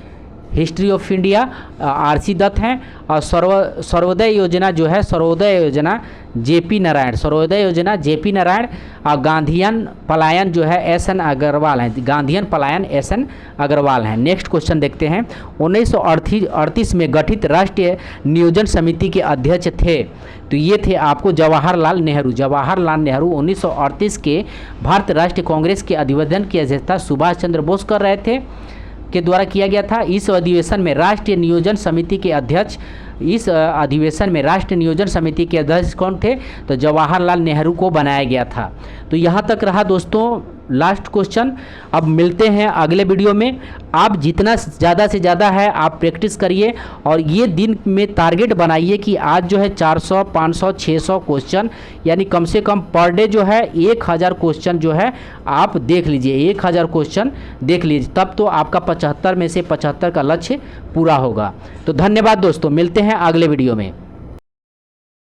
history of India RC Dutt हैं। और सर्वोदय योजना जो है सर्वोदय योजना JP नारायण, और गांधीयन पलायन जो है SN अग्रवाल हैं, गांधीयन पलायन SN अग्रवाल हैं। नेक्स्ट क्वेश्चन देखते हैं, 1938 में गठित राष्ट्रीय नियोजन समिति के अध्यक्ष थे? तो ये थे आपको जवाहरलाल नेहरू 1938 के भारत राष्ट्रीय कांग्रेस के अधिवेशन की अध्यक्षता सुभाष चंद्र बोस कर रहे थे के द्वारा किया गया था। इस अधिवेशन में राष्ट्रीय नियोजन समिति के अध्यक्ष कौन थे? तो जवाहरलाल नेहरू को बनाया गया था। तो यहाँ तक रहा दोस्तों लास्ट क्वेश्चन। अब मिलते हैं अगले वीडियो में। आप जितना ज़्यादा से ज़्यादा है आप प्रैक्टिस करिए, और ये दिन में टारगेट बनाइए कि आज जो है 400 500 600 क्वेश्चन, यानी कम से कम पर डे जो है 1000 क्वेश्चन जो है आप देख लीजिए, 1000 क्वेश्चन देख लीजिए, तब तो आपका 75 में से 75 का लक्ष्य पूरा होगा। तो धन्यवाद दोस्तों, मिलते हैं अगले वीडियो में।